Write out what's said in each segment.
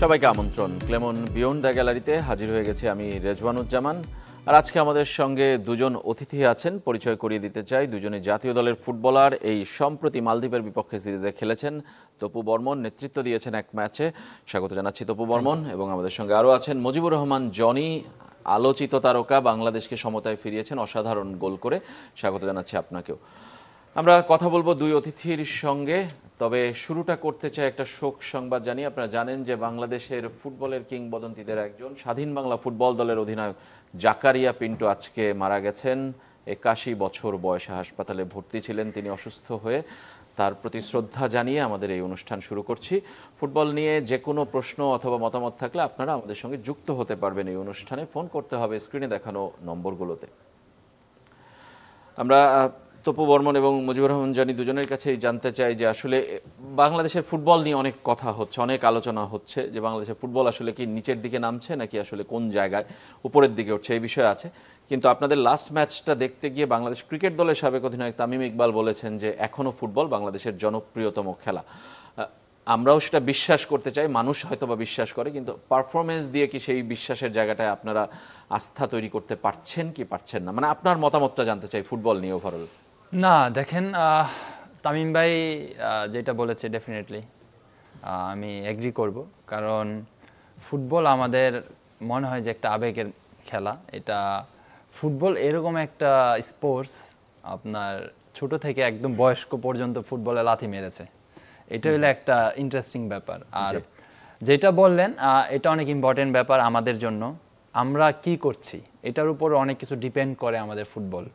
সবাইকে আমন্ত্রণ। Clemon beyond the গ্যালারিতে হাজির হয়ে গেছি আমি রেজওয়ানুজ্জামান। আর আজকে আমাদের সঙ্গে দুজন অতিথি আছেন, পরিচয় করিয়ে দিতে চাই। দুজনই জাতীয় দলের ফুটবলার, এই সম্প্রতি মালদ্বীপের বিপক্ষে সিরিজে খেলেছেন। তপু বর্মন নেতৃত্ব দিয়েছেন এক ম্যাচে, স্বাগত জানাচ্ছি তপু বর্মন। এবং আমাদের সঙ্গে আরও আছেন মুজিবুর রহমান জনি, আলোচিত তারকা, বাংলাদেশকে সমতায় ফিরিয়েছেন অসাধারণ গোল করে, স্বাগত জানাচ্ছি আপনাকেও। আমরা কথা বলবো দুই অতিথির সঙ্গে, তবে শুরুটা করতে চাই একটা শোক সংবাদ জানিয়ে। আপনারা জানেন যে বাংলাদেশের ফুটবলের কিংবদন্তিদের একজন, স্বাধীন বাংলা ফুটবল দলের অধিনায়ক জাকারিয়া পিন্টু আজকে মারা গেছেন। 81 বছর বয়সে হাসপাতালে ভর্তি ছিলেন তিনি অসুস্থ হয়ে। তার প্রতি শ্রদ্ধা জানিয়ে আমাদের এই অনুষ্ঠান শুরু করছি। ফুটবল নিয়ে যে কোনো প্রশ্ন অথবা মতামত থাকলে আপনারা আমাদের সঙ্গে যুক্ত হতে পারবেন এই অনুষ্ঠানে। ফোন করতে হবে স্ক্রিনে দেখানো নম্বরগুলোতে। আমরা তপু বর্মন এবং মুজিবুর রহমান জানি দুজনের কাছেই জানতে চাই যে আসলে বাংলাদেশের ফুটবল নিয়ে অনেক কথা হচ্ছে, অনেক আলোচনা হচ্ছে যে বাংলাদেশের ফুটবল আসলে কি নিচের দিকে নামছে নাকি আসলে কোন জায়গায় উপরের দিকে উঠছে, এই বিষয়ে আছে। কিন্তু আপনাদের লাস্ট ম্যাচটা দেখতে গিয়ে বাংলাদেশ ক্রিকেট দলের সাবেক অধিনায়ক তামিম ইকবাল বলেছেন যে এখনও ফুটবল বাংলাদেশের জনপ্রিয়তম খেলা। আমরাও সেটা বিশ্বাস করতে চাই, মানুষ হয়তো বা বিশ্বাস করে, কিন্তু পারফরমেন্স দিয়ে কি সেই বিশ্বাসের জায়গাটায় আপনারা আস্থা তৈরি করতে পারছেন কি পারছেন না? মানে আপনার মতামতটা জানতে চাই ফুটবল নিয়ে ওভারঅল। না দেখেন, তামিম ভাই যেটা বলেছে ডেফিনেটলি আমি এগ্রি করব, কারণ ফুটবল আমাদের মনে হয় যে একটা আবেগের খেলা। এটা ফুটবল এরকম একটা স্পোর্টস, আপনার ছোট থেকে একদম বয়স্ক পর্যন্ত ফুটবলে লাথি মেরেছে। এটা হলো একটা ইন্টারেস্টিং ব্যাপার। আর যেটা বললেন এটা অনেক ইম্পর্টেন্ট ব্যাপার আমাদের জন্য। আমরা কি করছি এটার উপর অনেক কিছু ডিপেন্ড করে আমাদের ফুটবল।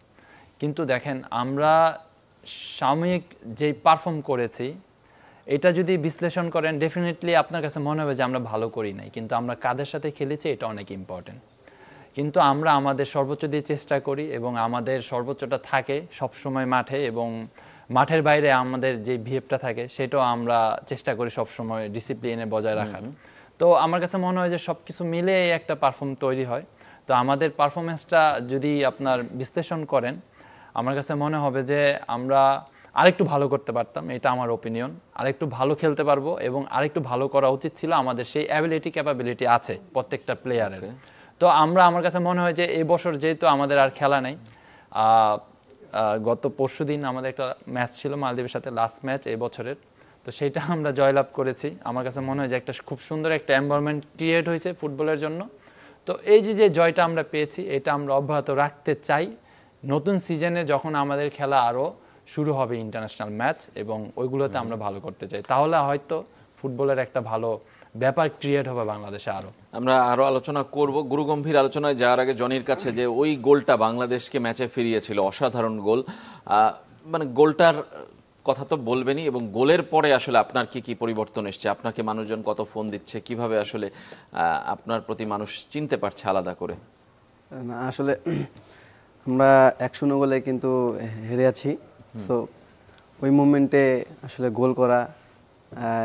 কিন্তু দেখেন, আমরা সাময়িক যেই পারফর্ম করেছি এটা যদি বিশ্লেষণ করেন, ডেফিনেটলি আপনার কাছে মনে হবে যে আমরা ভালো করি নাই, কিন্তু আমরা কাদের সাথে খেলেছি এটা অনেক ইম্পর্টেন্ট। কিন্তু আমরা আমাদের সর্বোচ্চ দিয়ে চেষ্টা করি এবং আমাদের সর্বোচ্চটা থাকে সবসময় মাঠে, এবং মাঠের বাইরে আমাদের যে বিহেভটা থাকে সেটাও আমরা চেষ্টা করি সবসময় ডিসিপ্লিনে বজায় রাখার। তো আমার কাছে মনে হয় যে সব কিছু মিলে একটা পারফর্ম তৈরি হয়। তো আমাদের পারফরমেন্সটা যদি আপনার বিশ্লেষণ করেন, আমার কাছে মনে হবে যে আমরা আরেকটু ভালো করতে পারতাম, এটা আমার ওপিনিয়ন। আরেকটু ভালো খেলতে পারবো এবং আরেকটু ভালো করা উচিত ছিল। আমাদের সেই অ্যাবিলিটি ক্যাপাবিলিটি আছে প্রত্যেকটা প্লেয়ারের। তো আমার কাছে মনে হয় যে এই বছর যেহেতু আমাদের আর খেলা নেই, গত পরশুদিন আমাদের একটা ম্যাচ ছিল মালদ্বীপের সাথে, লাস্ট ম্যাচ এই বছরের, তো সেইটা আমরা জয়লাভ করেছি। আমার কাছে মনে হয় যে একটা খুব সুন্দর একটা এনভায়রনমেন্ট ক্রিয়েট হয়েছে ফুটবলের জন্য। তো এই যে জয়টা আমরা পেয়েছি এটা আমরা অব্যাহত রাখতে চাই। নতুন সিজনে যখন আমাদের খেলা আরও শুরু হবে ইন্টারন্যাশনাল ম্যাচ, এবং ওইগুলোতে আমরা ভালো করতে চাই, তাহলে হয়তো ফুটবলের একটা ভালো ব্যাপার ক্রিয়েট হবে বাংলাদেশে। আমরা আরও আলোচনা করব। গুরুগম্ভীর আলোচনায় যাওয়ার আগে জনির কাছে, যে ওই গোলটা বাংলাদেশকে ম্যাচে ফিরিয়েছিল, অসাধারণ গোল, মানে গোলটার কথা তো বলবেনই, এবং গোলের পরে আসলে আপনার কি কি পরিবর্তন এসছে? আপনাকে মানুষজন কত ফোন দিচ্ছে, কিভাবে আসলে আপনার প্রতি মানুষ চিনতে পারছে আলাদা করে? না আসলে আমরা 1-0 গোলে কিন্তু হেরে আছি। সো ওই মুভমেন্টে আসলে গোল করা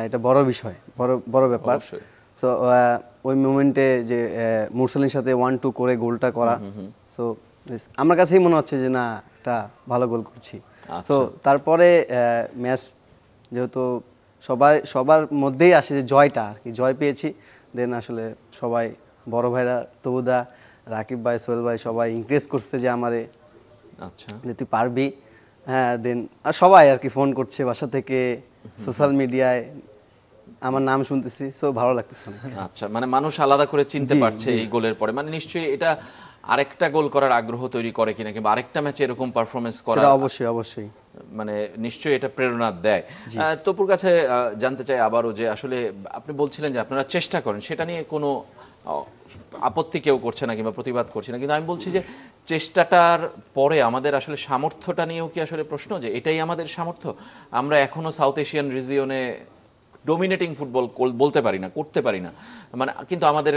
এটা বড় বিষয়, বড় ব্যাপার। সো ওই মুভমেন্টে যে মুরসালিনের সাথে 1-2 করে গোলটা করা, সো আমার কাছেই মনে হচ্ছে যে না, একটা ভালো গোল করছি। সো তারপরে ম্যাচ যেহেতু সবার মধ্যেই আসে যে জয়টা, আর কি জয় পেয়েছি, দেন আসলে সবাই বড় ভাইরা, তবুদা, রাকিব ভাই, সোহেল ভাই সবাই ইনক্রেজ করছে যে আমারে, আচ্ছা যে তুই পারবি। হ্যাঁ, দেন আর সবাই আর কি ফোন করছে বাসা থেকে, সোশ্যাল মিডিয়ায় আমার নাম শুনতেছি, সো ভালো লাগতেছে। আচ্ছা, মানে মানুষ আলাদা করে চিনতে পারছে এই গোলের পরে। মানে নিশ্চয়ই এটা আরেকটা গোল করার আগ্রহ তৈরি করে কিনা, কিংবা আরেকটা ম্যাচে এরকম পারফরমেন্স করা, অবশ্যই মানে নিশ্চয়ই এটা প্রেরণা দেয়। তপুর কাছে জানতে চাই আবারও, যে আসলে আপনি বলছিলেন যে আপনারা চেষ্টা করেন, সেটা নিয়ে কোনো আপত্তি কেউ করছে না কিংবা প্রতিবাদ করছে না, কিন্তু আমি বলছি যে চেষ্টাটার পরে আমাদের আসলে সামর্থ্যটা নিয়েও কি আসলে প্রশ্ন, যে এটাই আমাদের সামর্থ্য? আমরা এখনও সাউথ এশিয়ান রিজিয়নে ডোমিনেটিং ফুটবল বলতে পারি না, করতে পারি না, মানে কিন্তু আমাদের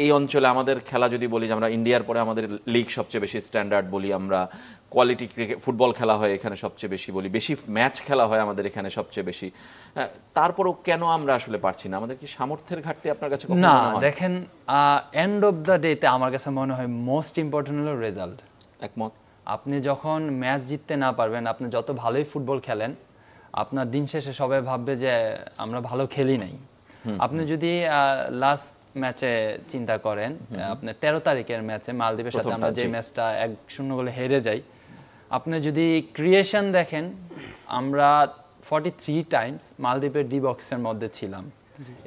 এই অঞ্চলে আমাদের খেলা যদি বলি, যে আমরা ইন্ডিয়ার পরে আমাদের লিগ সবচেয়ে বেশি স্ট্যান্ডার্ড বলি, আমরা কোয়ালিটি ক্রিকেট ফুটবল খেলা হয় এখানে সবচেয়ে বেশি বলি, বেশি ম্যাচ খেলা হয় আমাদের এখানে সবচেয়ে বেশি, তারপরও কেন আমরা আসলে পারছি না? আমাদের কি সামর্থ্যের ঘাটতি আপনার কাছে? না দেখেন, এন্ড অফ দ্য ডেতে আমার কাছে মনে হয় মোস্ট ইম্পর্টেন্ট হলো রেজাল্ট। একমত। আপনি যখন ম্যাচ জিততে না পারবেন, আপনি যত ভালোই ফুটবল খেলেন, আপনার দিন শেষে সবাই ভাববে যে আমরা ভালো খেলি নাই। আপনি যদি লাস্ট ম্যাচে চিন্তা করেন, আপনি 13 তারিখের ম্যাচে মালদ্বীপের সাথে আমরা যে ম্যাচটা 1-0 গোলে হেরে যাই, আপনি যদি ক্রিয়েশন দেখেন, আমরা 43 টাইমস মালদ্বীপের ডি বক্সের মধ্যে ছিলাম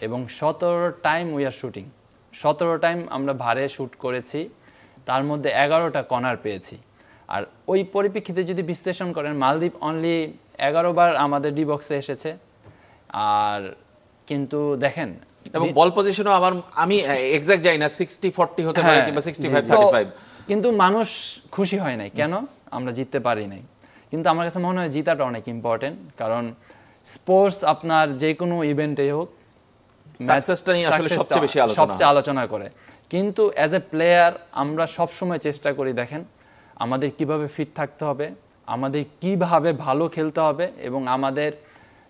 এবং 17 time we are shooting. 17 time আমরা ভারে শুট করেছি, তার মধ্যে 11টা কর্নার পেয়েছি। আর ওই পরিপ্রেক্ষিতে যদি বিশ্লেষণ করেন, মালদ্বীপ অনলি 11 বার আমাদের ডি বক্সে এসেছে। আর কিন্তু দেখেন, এবং বল পজিশনও আমি এক্সাক্ট জানি না, 60-40 হতে পারে কিংবা 65-35। কিন্তু মানুষ খুশি হয় নাই, কেন আমরা জিততে পারি নাই। কিন্তু আমার কাছে মনে হয় জিতাটা অনেক ইম্পর্টেন্ট, কারণ স্পোর্টস আপনার যে কোনো ইভেন্টেই হোক, সাকসেসটা নিয়ে আসলে সবচেয়ে আলোচনা করে। কিন্তু অ্যাজ এ প্লেয়ার আমরা সবসময় চেষ্টা করি, দেখেন আমাদের কিভাবে ফিট থাকতে হবে, আমাদের কিভাবে ভালো খেলতে হবে, এবং আমাদের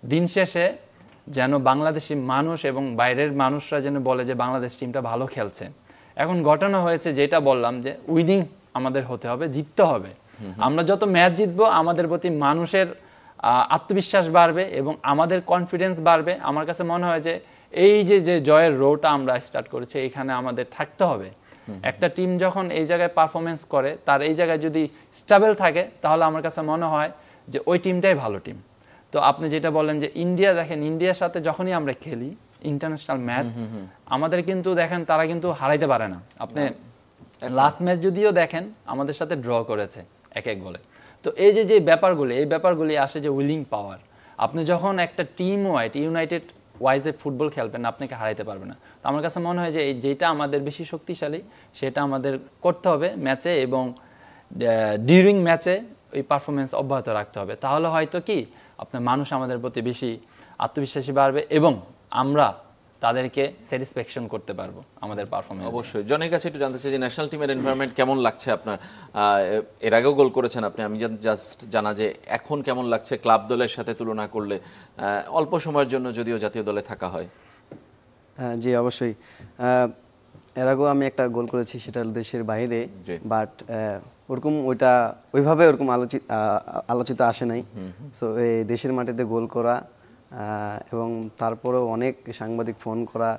দিন শেষে যেন বাংলাদেশি মানুষ এবং বাইরের মানুষরা যেন বলে যে বাংলাদেশ টিমটা ভালো খেলছে। এখন ঘটনা হয়েছে যেটা বললাম, যে উইনিং আমাদের হতে হবে, জিততে হবে। আমরা যত ম্যাচ জিতবো, আমাদের প্রতি মানুষের আত্মবিশ্বাস বাড়বে এবং আমাদের কনফিডেন্স বাড়বে। আমার কাছে মনে হয় যে এই যে জয়ের রোটা আমরা স্টার্ট করেছি, এখানে আমাদের থাকতে হবে। একটা টিম যখন এই জায়গায় পারফরমেন্স করে, তার এই জায়গায় যদি স্টেবল থাকে, তাহলে আমার কাছে মনে হয় যে ওই টিমটাই ভালো টিম। তো আপনি যেটা বললেন যে ইন্ডিয়া, দেখেন ইন্ডিয়ার সাথে যখনই আমরা খেলি ইন্টারন্যাশনাল ম্যাচ, আমাদের কিন্তু দেখেন তারা কিন্তু হারাইতে পারে না। আপনি লাস্ট ম্যাচ যদিও দেখেন আমাদের সাথে ড্র করেছে 1-1 গোলে। তো এই যে ব্যাপারগুলি আসে যে উইলিং পাওয়ার। আপনি যখন একটা টিম ওয়াইড ইউনাইটেড ওয়াইজে ফুটবল খেলবেন, আপনাকে হারাইতে পারবে না। তো আমার কাছে মনে হয় যে যেটা আমাদের বেশি শক্তিশালী, সেটা আমাদের করতে হবে ম্যাচে, এবং ডিউরিং ম্যাচে ওই পারফরমেন্স অব্যাহত রাখতে হবে। তাহলে হয়তো কি আপনার মানুষ আমাদের প্রতি বেশি আত্মবিশ্বাসী বাড়বে এবং আমরা তাদেরকে স্যাটিসফ্যাকশন করতে পারবো আমাদের পারফরমেন্স। অবশ্যই। জনের কাছে একটু জানতে চাই যে ন্যাশনাল টিমের এনভায়রনমেন্ট কেমন লাগছে আপনার? এর আগেও গোল করেছেন আপনি, আমি জাস্ট জানা যে এখন কেমন লাগছে ক্লাব দলের সাথে তুলনা করলে, অল্প সময়ের জন্য যদিও জাতীয় দলে থাকা হয়। জি অবশ্যই। এর আগেও আমি একটা গোল করেছি, সেটা দেশের বাইরে, বাট ওইভাবে ওরকম আলোচিত আসে নাই। সো এই দেশের মাটিতে গোল করা, এবং তারপরেও অনেক সাংবাদিক ফোন করা,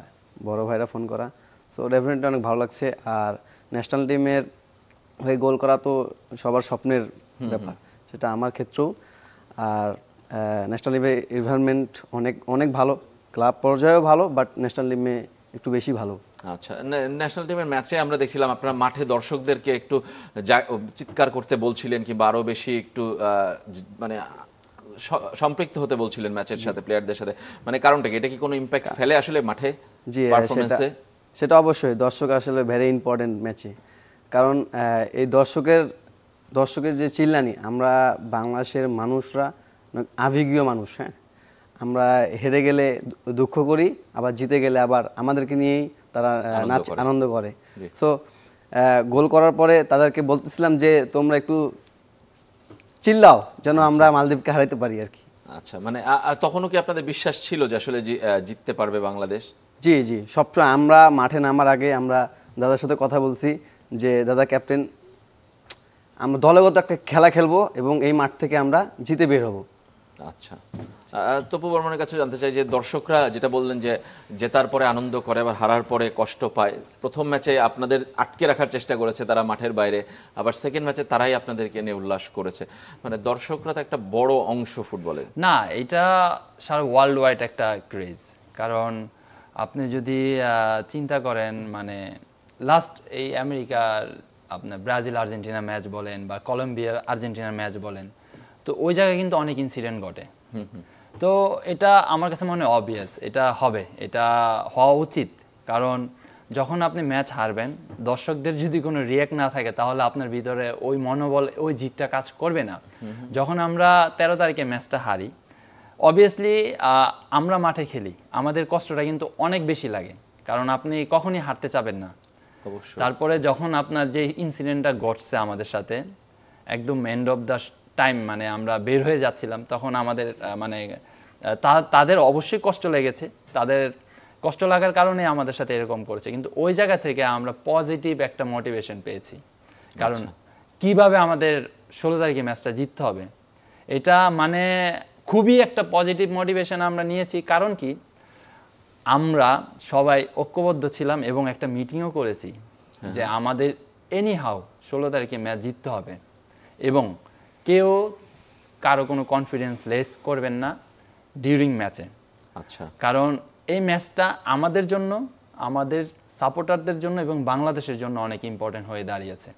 বড় ভাইরা ফোন করা, সো ডেফিনেটলি অনেক ভালো লাগছে। আর ন্যাশনাল টিমের হয়ে গোল করা তো সবার স্বপ্নের ব্যাপার, সেটা আমার ক্ষেত্রেও। আর ন্যাশনাল টিমের এনভায়রনমেন্ট অনেক ভালো, ক্লাব পর্যায়েও ভালো, বাট ন্যাশনাল টিমে একটু বেশি ভালো। আচ্ছা, ন্যাশনাল টিমের ম্যাচে আমরা দেখছিলাম আপনারা মাঠে দর্শকদেরকে একটু চিৎকার করতে বলছিলেন, কিংবা আরো বেশি একটু মানে সম্পৃক্ত হতে বলছিলেন ম্যাচের সাথে, প্লেয়ারদের সাথে। মানে কারণটা কি, এটা কি কোনো ইম্প্যাক্ট ফেলে আসলে মাঠে পারফরম্যান্সে? সেটা অবশ্যই, দর্শক আসলে ভেরি ইম্পর্টেন্ট ম্যাচে। কারণ এই দর্শকের যে চিল্লানি, আমরা বাংলাদেশের মানুষরা আবেগীয় মানুষ। হ্যাঁ, আমরা হেরে গেলে দুঃখ করি, আবার জিতে গেলে আবার আমাদেরকে নিয়েই তারা আনন্দ করে। সো গোল করার পরে তাদেরকে বলতেছিলাম যে তোমরা একটু চিল্লাও, যেন আমরা মালদ্বীপকে হারাইতে পারি আর কি। আচ্ছা, মানে তখনও কি আপনাদের বিশ্বাস ছিল যে আসলে জিততে পারবে বাংলাদেশ? জি জি, সবসময় আমরা মাঠে নামার আগে আমরা দাদার সাথে কথা বলছি যে দাদা ক্যাপ্টেন, আমরা দলগত একটা খেলা খেলবো এবং এই মাঠ থেকে আমরা জিতে বের হব। আচ্ছা, তপু বর্মনের কাছে জানতে চাই যে দর্শকরা যেটা বললেন যে জেতার পরে আনন্দ করে, আবার হারার পরে কষ্ট পায়। প্রথম ম্যাচে আপনাদের আটকে রাখার চেষ্টা করেছে তারা মাঠের বাইরে, আবার সেকেন্ড ম্যাচে তারাই আপনাদেরকে নিয়ে উল্লাস করেছে। মানে দর্শকরা তো একটা বড় অংশ ফুটবলের। না, এটা সারা ওয়ার্ল্ড ওয়াইড একটা ক্রেজ। কারণ আপনি যদি চিন্তা করেন, মানে লাস্ট এই আমেরিকার আপনার ব্রাজিল আর্জেন্টিনা ম্যাচ বলেন বা কলম্বিয়া আর্জেন্টিনার ম্যাচ বলেন, তো ওই জায়গায় কিন্তু অনেক ইনসিডেন্ট ঘটে। তো এটা আমার কাছে মনে হয় অবভিয়াস, এটা হবে, এটা হওয়া উচিত। কারণ যখন আপনি ম্যাচ হারবেন, দর্শকদের যদি কোনো রিয়াক্ট না থাকে, তাহলে আপনার ভিতরে ওই মনোবল, ওই জিতটা কাজ করবে না। যখন আমরা 13 তারিখে ম্যাচটা হারি, অবভিয়াসলি আমরা মাঠে খেলি, আমাদের কষ্টটা কিন্তু অনেক বেশি লাগে, কারণ আপনি কখনই হারতে চাবেন না। তারপরে যখন আপনার যে ইনসিডেন্টটা ঘটছে আমাদের সাথে, একদম এন্ড অফ দ্য টাইম, মানে আমরা বের হয়ে যাচ্ছিলাম, তখন আমাদের মানে তাদের অবশ্যই কষ্ট লেগেছে, তাদের কষ্ট লাগার কারণে আমাদের সাথে এরকম করেছে। কিন্তু ওই জায়গা থেকে আমরা পজিটিভ একটা মোটিভেশন পেয়েছি। কারণ কিভাবে আমাদের 16 তারিখে ম্যাচটা জিততে হবে, এটা মানে খুবই একটা পজিটিভ মোটিভেশন আমরা নিয়েছি। কারণ কি, আমরা সবাই ঐক্যবদ্ধ ছিলাম এবং একটা মিটিংও করেছি যে আমাদের এনিহাউ 16 তারিখে ম্যাচ জিততে হবে এবং কেউ কারো কোনো কনফিডেন্স লেস করবেন না ডিউরিং ম্যাচে। আচ্ছা, কারণ এই ম্যাচটা আমাদের জন্য, আমাদের সাপোর্টারদের জন্য এবং বাংলাদেশের জন্য অনেক ইম্পর্টেন্ট হয়ে দাঁড়িয়েছে।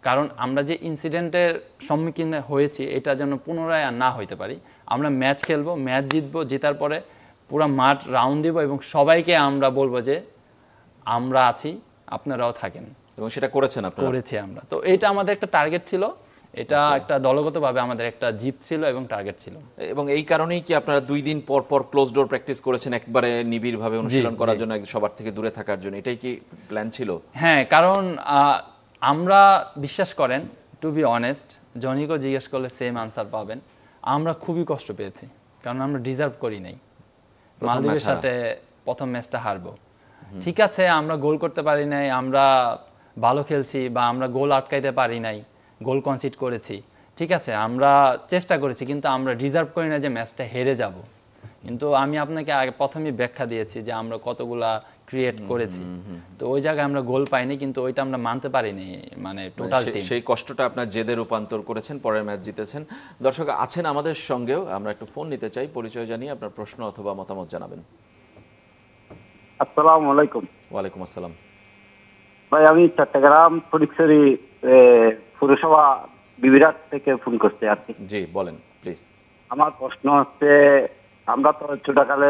কারণ আমরা যে ইনসিডেন্টের সম্মুখীন হয়েছি এটা যেন পুনরায় আর না হইতে পারি। আমরা ম্যাচ খেলবো, ম্যাচ জিতবো, জেতার পরে পুরো মাঠ রাউন্ড দিব এবং সবাইকে আমরা বলবো যে আমরা আছি, আপনারাও থাকেন। এবং সেটা করেছেন আপনারা? করেছি আমরা। তো এটা আমাদের একটা টার্গেট ছিল, এটা একটা দলগতভাবে আমাদের একটা জিত ছিল এবং টার্গেট ছিল। এবং এই কারণেই কি আপনারা 2 দিন পর পর ক্লোজ ডোর প্র্যাকটিস করেছেন, একবারে নিবিড়ভাবে অনুশীলন করার জন্য, সবার থেকে দূরে থাকার জন্য? এটাই কি প্ল্যান ছিল? হ্যাঁ, কারণ আমরা বিশ্বাস করেন, টু বি অনেস্ট, জনিকেও জিজ্ঞেস করলে সেম আনসার পাবেন, আমরা খুবই কষ্ট পেয়েছি। কারণ আমরা ডিজার্ভ করি নাই মালদ্বীপের সাথে প্রথম ম্যাচটা হারবো। ঠিক আছে, আমরা গোল করতে পারি নাই, আমরা ভালো খেলছি বা আমরা গোল আটকাইতে পারি নাই, গোল কনসিড করেছি, ঠিক আছে, আমরা চেষ্টা করেছি, কিন্তু আমরা ডিজার্ভ করি না যে ম্যাচটা হেরে যাব। কিন্তু আমি আপনাকে আগে প্রথমেই ব্যাখ্যা দিয়েছি যে আমরা কতগুলা ক্রিয়েট করেছি, তো ওই জায়গায় আমরা গোল পাইনি, কিন্তু ওইটা আমরা মানতে পারিনি, মানে টোটাল টিম। সেই কষ্টটা আপনার জেদে রূপান্তর করেছেন, পরের ম্যাচ জিতেছেন। দর্শক আছেন আমাদের সঙ্গেও, আমরা একটু ফোন নিতে চাই, পরিচয় জানিয়ে আপনার প্রশ্ন অথবা মতামত জানাবেন। আসসালামু আলাইকুম। ওয়ালাইকুম আসসালাম। ভাই, আমি চট্টগ্রাম ফটিকছড়ি পুরসভা বিবিরাট থেকে ফোন করছি আর কি। জি বলেন প্লিজ। আমার প্রশ্ন হচ্ছে, আমরা তো ছোটকালে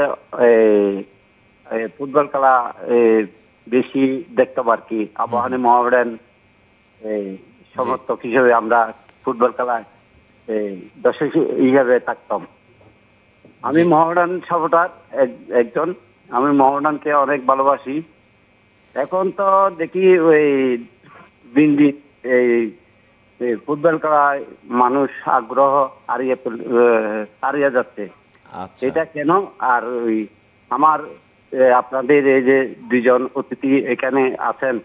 ফুটবল খেলা বেশি দেখতাম আর কি। আবাহনী মোহামেডান সমর্থক হিসেবে আমরা ফুটবল খেলায় দর্শক হিসেবে থাকতাম। আমি মোহামেডান সাপোর্টার একজন, আমি মোহামেডানকে অনেক ভালোবাসি। এখন তো দেখি ওই দিন দিন এই ফুটবল খেলায় মানুষ আগ্রহ হারিয়ে যাচ্ছে। এটা কেন? আর ওই আমার আপনাদের এই যে দুইজন অতিথি এখানে আছেন,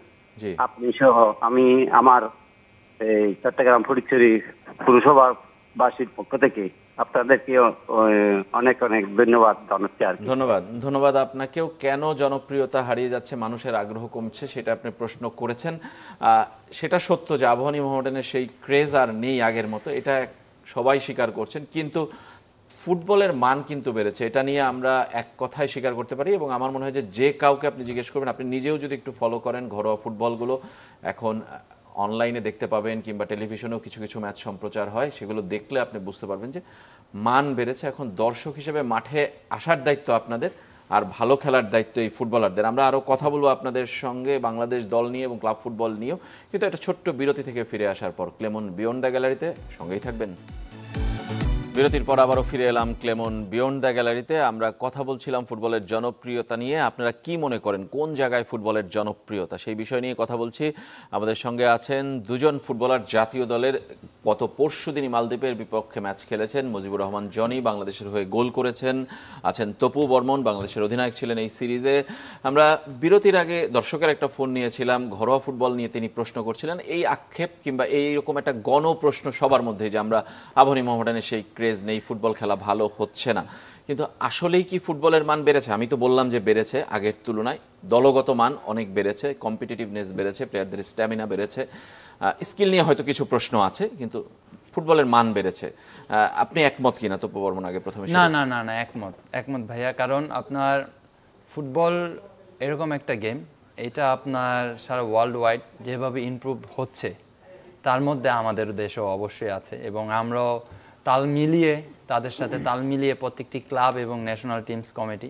আপনি সহ, আমি আমার এই চট্টগ্রাম ফটিকছড়ি পুরসভার বাসীর পক্ষ থেকে আপনাদেরকে অনেক অনেক ধন্যবাদ জানাচ্ছি আর কি। ধন্যবাদ আপনাকেও। কেন জনপ্রিয়তা হারিয়ে যাচ্ছে, মানুষের আগ্রহ কমছে, সেটা আপনি প্রশ্ন করেছেন। সেটা সত্য যে আবাহনী মোহামেডানের সেই ক্রেজ আর নেই আগের মতো, এটা সবাই স্বীকার করছেন। কিন্তু ফুটবলের মান কিন্তু বেড়েছে, এটা নিয়ে আমরা এক কথায় স্বীকার করতে পারি। এবং আমার মনে হয় যে কাউকে আপনি জিজ্ঞেস করবেন, আপনি নিজেও যদি একটু ফলো করেন ঘরোয়া ফুটবলগুলো, এখন অনলাইনে দেখতে পাবেন কিংবা টেলিভিশনেও কিছু কিছু ম্যাচ সম্প্রচার হয়, সেগুলো দেখলে আপনি বুঝতে পারবেন যে মান বেড়েছে। এখন দর্শক হিসেবে মাঠে আসার দায়িত্ব আপনাদের, আর ভালো খেলার দায়িত্ব এই ফুটবলারদের। আমরা আরও কথা বলবো আপনাদের সঙ্গে বাংলাদেশ দল নিয়ে এবং ক্লাব ফুটবল নিয়েও, কিন্তু একটা ছোট্ট বিরতি থেকে ফিরে আসার পর ক্লেমন বিয়ন্ড দ্য গ্যালারিতে সঙ্গেই থাকবেন। বিরতির পর আবারও ফিরে এলাম ক্লেমন বিয়ন্ড দ্য গ্যালারিতে। আমরা কথা বলছিলাম ফুটবলের জনপ্রিয়তা নিয়ে। আপনারা কি মনে করেন কোন জায়গায় ফুটবলের জনপ্রিয়তা, সেই বিষয় নিয়ে কথা বলছি। আমাদের সঙ্গে আছেন দুজন ফুটবলার, জাতীয় দলের গত পরশুদিনই মালদ্বীপের বিপক্ষে ম্যাচ খেলেছেন। মুজিবুর রহমান জনি বাংলাদেশের হয়ে গোল করেছেন। আছেন তপু বর্মন, বাংলাদেশের অধিনায়ক ছিলেন এই সিরিজে। আমরা বিরতির আগে দর্শকের একটা ফোন নিয়েছিলাম, ঘরোয়া ফুটবল নিয়ে তিনি প্রশ্ন করছিলেন। এই আক্ষেপ কিংবা এইরকম একটা গণপ্রশ্ন সবার মধ্যে যে আমরা আবাহনী মোহামেডানের সেই ক্রেজ নেই, ফুটবল খেলা ভালো হচ্ছে না। কিন্তু আসলেই কি ফুটবলের মান বেড়েছে? আমি তো বললাম যে বেড়েছে, আগের তুলনায় দলগত মান অনেক বেড়েছে, কম্পিটিটিভনেস বেড়েছে, প্লেয়ারদের স্ট্যামিনা বেড়েছে, স্কিল নিয়ে হয়তো কিছু প্রশ্ন আছে, কিন্তু ফুটবলের মান বেড়েছে। আপনি একমত কিনা তপু বর্মন? আগে প্রথমে। না, একমত ভাইয়া। কারণ আপনার ফুটবল এরকম একটা গেম, এটা আপনার সারা ওয়ার্ল্ড ওয়াইড যেভাবে ইমপ্রুভ হচ্ছে, তার মধ্যে আমাদের দেশও অবশ্যই আছে। এবং আমরাও তাদের সাথে তাল মিলিয়ে প্রত্যেকটি ক্লাব এবং ন্যাশনাল টিমস কমিটি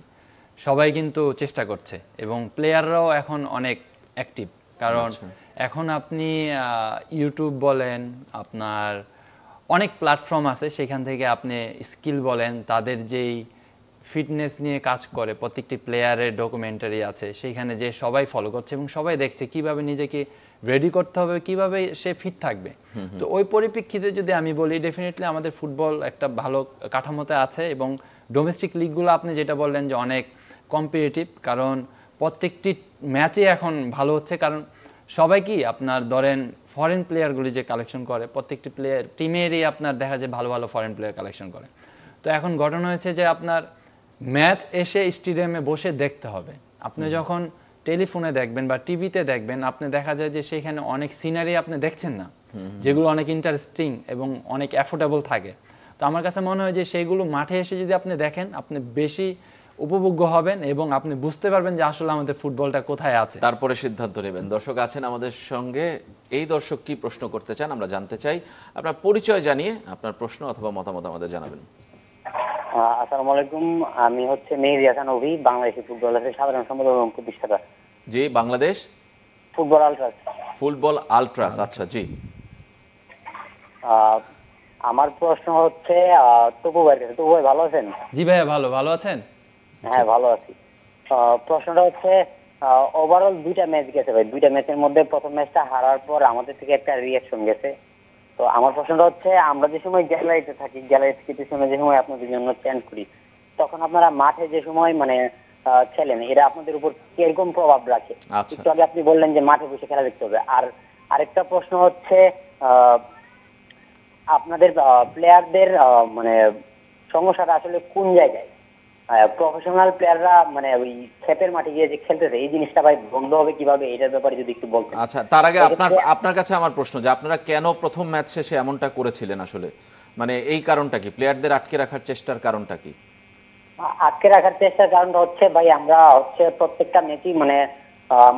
সবাই কিন্তু চেষ্টা করছে, এবং প্লেয়াররাও এখন অনেক অ্যাক্টিভ। কারণ এখন আপনি ইউটিউব বলেন, আপনার অনেক প্ল্যাটফর্ম আছে, সেখান থেকে আপনি স্কিল বলেন, তাদের যেই ফিটনেস নিয়ে কাজ করে প্রত্যেকটি প্লেয়ারের ডকুমেন্টারি আছে, সেইখানে যে সবাই ফলো করছে এবং সবাই দেখছে কিভাবে নিজেকে রেডি করতে হবে, কিভাবে সে ফিট থাকবে। তো ওই পরিপ্রেক্ষিতে যদি আমি বলি, ডেফিনেটলি আমাদের ফুটবল একটা ভালো কাঠামোতে আছে। এবং ডোমেস্টিক লিগগুলো আপনি যেটা বললেন যে অনেক কম্পিটিটিভ, কারণ প্রত্যেকটি ম্যাচে এখন ভালো হচ্ছে। কারণ সবাই কি আপনার ধরেন ফরেন প্লেয়ারগুলি যে কালেকশন করে, প্রত্যেকটি প্লেয়ার টিমেরই আপনার দেখা যায় ভালো ভালো ফরেন প্লেয়ার কালেকশন করে। তো এখন ঘটনা হয়েছে যে আপনার ম্যাচ এসে স্টেডিয়ামে বসে দেখতে হবে। আপনি যখন টেলিফোনে দেখবেন বা টিভিতে দেখবেন, আপনি দেখা যায় যে সেখানে অনেক সিনারি আপনি দেখছেন না, যেগুলো অনেক ইন্টারেস্টিং এবং অনেক অ্যাফোর্ডেবল থাকে। তো আমার কাছে মনে হয় যে সেইগুলো মাঠে এসে যদি আপনি দেখেন, আপনি বেশি উপভোগ্য হবেন এবং আপনি বুঝতে পারবেন যে আসলে আমাদের ফুটবলটা কোথায় আছে। তারপরে সিদ্ধান্ত নেবেন। দর্শক আছেন আমাদের সঙ্গে, এই দর্শক কি প্রশ্ন করতে চান আমরা জানতে চাই। আপনার পরিচয় জানিয়ে আপনার প্রশ্ন অথবা মতামত আমাদের জানাবেন। আসসালামু আলাইকুম, আমি হচ্ছে মেহেদী হাসান অভি, বাংলাদেশি ফুটবলের সাধারণ সম্পাদক এবং প্রতিষ্ঠাতা। জি, Bangladesh football ultras. Football ultras, আচ্ছা জি। আমার প্রশ্ন হচ্ছে তপু ভাইয়ের কাছে। তপু ভাই ভালো আছেন? জি ভাইয়া, ভালো আছেন? হ্যাঁ ভালো আছি। প্রশ্নটা হচ্ছে ওভারঅল 2টা ম্যাচ গেছে ভাই, 2টা ম্যাচের মধ্যে প্রথম ম্যাচটা হারার পর আমাদের থেকে একটা রিঅ্যাকশন গেছে। তো আমার প্রশ্নটা হচ্ছে, আমরা যে সময় গ্যালারিতে থাকি, গ্যালারিতে কিছু সময় যে সময় আপনাদের জন্য চ্যান্ট করি, তখন আপনারা মাঠে যে সময় মানে খেলেন, এরা আপনাদের উপর কিরকম প্রভাব রাখে? আচ্ছা। একটু আগে আপনি বললেন যে মাঠে বসে খেলা দেখতে হবে। আর আরেকটা প্রশ্ন হচ্ছে, আপনাদের প্লেয়ারদের মানে সমস্যাটা আসলে কোন জায়গায়? প্রফেশনাল প্লেয়াররা মানে ওই খেপের মাঠে গিয়ে যে খেলতেছে, এই জিনিসটা ভাই বন্ধ হবে কিভাবে, এটার ব্যাপারে যদি একটু বলতেন। আচ্ছা, তার আগে আপনার কাছে আমার প্রশ্ন যে আপনারা কেন প্রথম ম্যাচ শেষে এমনটা করেছিলেন আসলে, মানে এই কারণটা কি, প্লেয়ারদের আটকে রাখার চেষ্টার কারণটা কি? আটকে রাখার চেষ্টার কারণটা হচ্ছে ভাই, আমরা হচ্ছে প্রত্যেকটা ম্যাচই মানে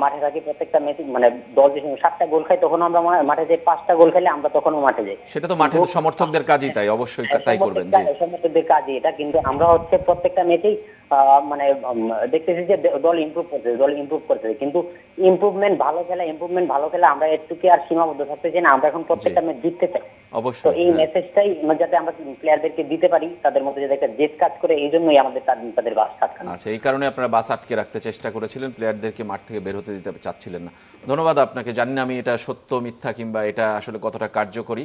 মাঠে থাকি, প্রত্যেকটা ম্যাচই মানে দল যে 7টা গোল খাই, তখন আমরা মাঠে যাই, 5টা গোল খেলে আমরা তখনও মাঠে যাই। সেটা তো মাঠের সমর্থকদের কাজই, তাই অবশ্যই তাই করবেন। জি, সমর্থকদের কাজই এটা, কিন্তু আমরা হচ্ছে প্রত্যেকটা ম্যাচেই মানে দেখতেছি যে দল ইমপ্রুভ করতেছে, কিন্তু ইমপ্রুভমেন্ট ভালো খেলা আমরা একটুকি আর সীমাবদ্ধ থাকতে চাই না, আমরা এখন প্রত্যেকটা ম্যাচ জিততে চাই। অবশ্যই। তো এই মেসেজটাই যাতে আমরা প্লেয়ারদেরকে দিতে পারি, তাদের মধ্যে যাতে একটা জেদ কাজ করে, এই জন্যই আমাদের তাদের বাস আটকানো। আচ্ছা, এই কারণে আপনারা বাস আটকে রাখতে চেষ্টা করেছিলেন, প্লেয়ারদেরকে মাঠ থেকে বের হতে দিতে চাচ্ছিলেন না। ধন্যবাদ আপনাকে। জানি না আমি এটা সত্য মিথ্যা কিংবা এটা আসলে কতটা কার্যকরী,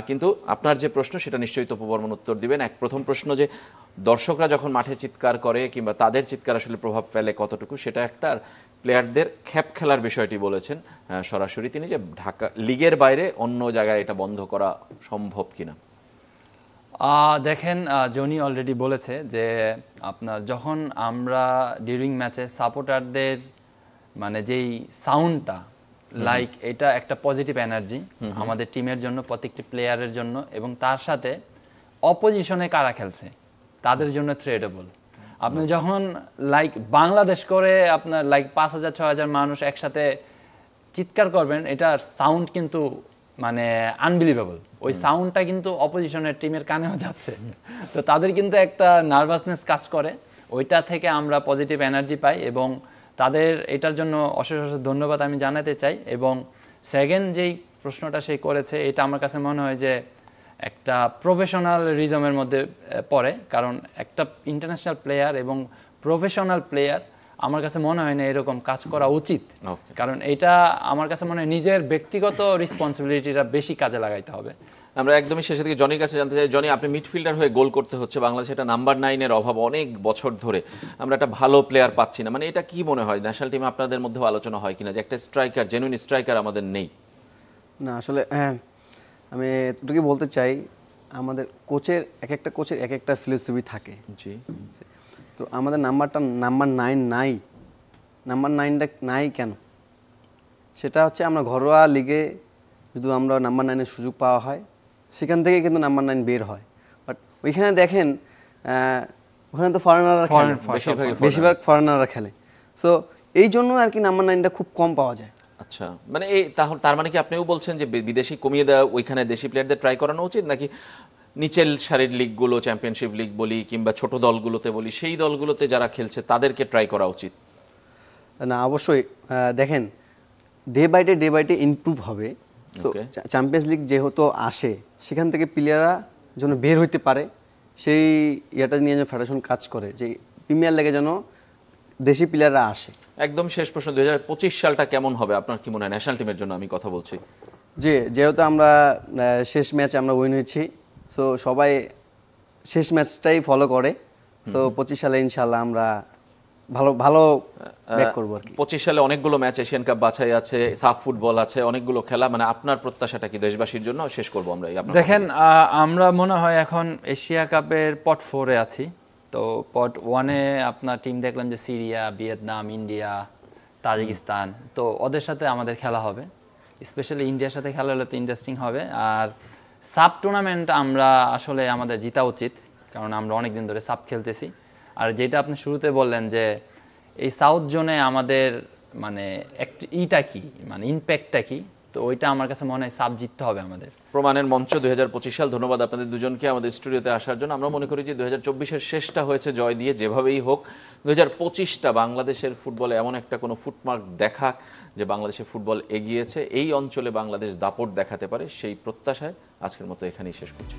কিন্তু আপনার যে প্রশ্ন সেটা নিশ্চয়ই তপু বর্মন উত্তর দিবেন। প্রথম প্রশ্ন যে দর্শকরা যখন মাঠে চিৎকার করে কিংবা তাদের চিৎকার আসলে প্রভাব ফেলে কতটুকু, সেটা একটা। আর প্লেয়ারদের খ্যাপ খেলার বিষয়টি বলেছেন সরাসরি তিনি, যে ঢাকা লিগের বাইরে অন্য জায়গায় এটা বন্ধ করা সম্ভব কিনা। দেখেন, জনি অলরেডি বলেছে যে আপনার যখন আমরা ডিউরিং ম্যাচে সাপোর্টারদের মানে যেই সাউন্ডটা, লাইক এটা একটা পজিটিভ এনার্জি আমাদের টিমের জন্য, প্রত্যেকটি প্লেয়ারের জন্য, এবং তার সাথে অপোজিশনে কারা খেলছে তাদের জন্য থ্রেটেবল। আপনি যখন লাইক বাংলাদেশ করে আপনার লাইক 5,000-6,000 মানুষ একসাথে চিৎকার করবেন, এটার সাউন্ড কিন্তু মানে আনবিলিভেবল। ওই সাউন্ডটা কিন্তু অপোজিশনের টিমের কানেও যাচ্ছে, তো তাদের কিন্তু একটা নার্ভাসনেস কাজ করে, ওইটা থেকে আমরা পজিটিভ এনার্জি পাই এবং তাদের এটার জন্য অশেষ ধন্যবাদ আমি জানাতে চাই। এবং সেকেন্ড যেই প্রশ্নটা সে করেছে, এটা আমার কাছে মনে হয় যে একটা প্রফেশনালিজমের মধ্যে পড়ে, কারণ একটা ইন্টারন্যাশনাল প্লেয়ার এবং প্রফেশনাল প্লেয়ার আমার কাছে মনে হয় না এরকম কাজ করা উচিত। কারণ এটা আমার কাছে মনে হয় নিজের ব্যক্তিগত রেসপন্সিবিলিটিটা বেশি কাজে লাগাইতে হবে। আমরা একদমই শেষের দিকে জনির কাছে জানতে চাই। জনি, আপনি মিডফিল্ডার হয়ে গোল করতে হচ্ছে, বাংলাদেশে এটা নাম্বার 9-এর অভাব অনেক বছর ধরে, আমরা একটা ভালো প্লেয়ার পাচ্ছি না, মানে এটা কি মনে হয় ন্যাশনাল টিমে আপনাদের মধ্যেও আলোচনা হয় কিনা যে একটা স্ট্রাইকার, জেনুইন স্ট্রাইকার আমাদের নেই? না আসলে আমি এতটুকু বলতে চাই, আমাদের কোচের একটা কোচের এক একটা ফিলোসফি থাকে। জি। তো আমাদের নাম্বার 9 নাই, নাম্বার 9টা নাই কেন? সেটা হচ্ছে আমরা ঘরোয়া লিগে যদি আমরা নাম্বার 9-এর সুযোগ পাওয়া হয়, সেখান থেকে কিন্তু নাম্বার 9 বের হয়। বাট ওইখানে দেখেন ওখানে তো ফরেনাররা খেলে, বেশিরভাগ ফরেনাররা খেলে। সো এই জন্য আর কি নাম্বার 9টা খুব কম পাওয়া যায়। আচ্ছা, মানে এই তার মানে কি আপনিও বলছেন যে বিদেশি কমিয়ে দেওয়া, ওইখানে দেশি প্লেয়ারদের ট্রাই করানো উচিত, নাকি নিচের সারির লিগগুলো, চ্যাম্পিয়নশিপ লিগ বলি কিংবা ছোট দলগুলোতে বলি, সেই দলগুলোতে যারা খেলছে তাদেরকে ট্রাই করা উচিত? না অবশ্যই, দেখেন ডে বাই ডে ইমপ্রুভ হবে। সো চ্যাম্পিয়ন্স লিগ যেহেতু আসে, সেখান থেকে প্লেয়াররা যেন বের হইতে পারে, সেই ইয়েটা নিয়ে যেন ফেডারেশন কাজ করে যে প্রিমিয়ার লিগে যেন দেশি প্লেয়াররা আসে। একদম শেষ প্রশ্ন, 2025 সালটা কেমন হবে আপনার কি মনে হয় ন্যাশনাল টিমের জন্য? আমি কথা বলছি যেহেতু আমরা শেষ ম্যাচে আমরা উইন হয়েছি, সো সবাই শেষ ম্যাচটাই ফলো করে। সো 25 সালে ইনশাল্লাহ আমরা ভালো ব্যাক করব আর কি। 25 সালে অনেকগুলো ম্যাচ, এশিয়ান কাপ বাছাই আছে, সাফ ফুটবল আছে, অনেকগুলো খেলা, মানে আপনার প্রত্যাশাটা কি দেশবাসীর জন্য? শেষ করবো আমরা। দেখেন, আমরা মনে হয় এখন এশিয়া কাপের পট 4-এ আছি তো পট 1-এ আপনার টিম দেখলাম যে সিরিয়া, ভিয়েতনাম, ইন্ডিয়া, তাজিকিস্তান। তো ওদের সাথে আমাদের খেলা হবে, স্পেশালি ইন্ডিয়ার সাথে খেলা হলে তো ইন্টারেস্টিং হবে। আর সাব টুর্নামেন্ট আমরা আসলে আমাদের জিতা উচিত, কারণ আমরা অনেক দিন ধরে সাব খেলতেছি। আর যেটা আপনি শুরুতে বললেন যে এই সাউথ জোনে আমাদের মানে ইটা কি, মানে ইম্প্যাক্টটা কি, তো ওইটা আমার কাছে মনে হয় সাব জিততে হবে আমাদের। প্রমাণের মঞ্চ 2025 সাল। ধন্যবাদ আপনাদের দুজনকে আমাদের স্টুডিওতে আসার জন্য। আমরা মনে করি যে 2024-এর শেষটা হয়েছে জয় দিয়ে, যেভাবেই হোক 2025টা বাংলাদেশের ফুটবলে এমন একটা কোনো ফুটমার্ক দেখাক যে বাংলাদেশের ফুটবল এগিয়েছে, এই অঞ্চলে বাংলাদেশ দাপট দেখাতে পারে, সেই প্রত্যাশায় আজকের মতো এখানেই শেষ করছি।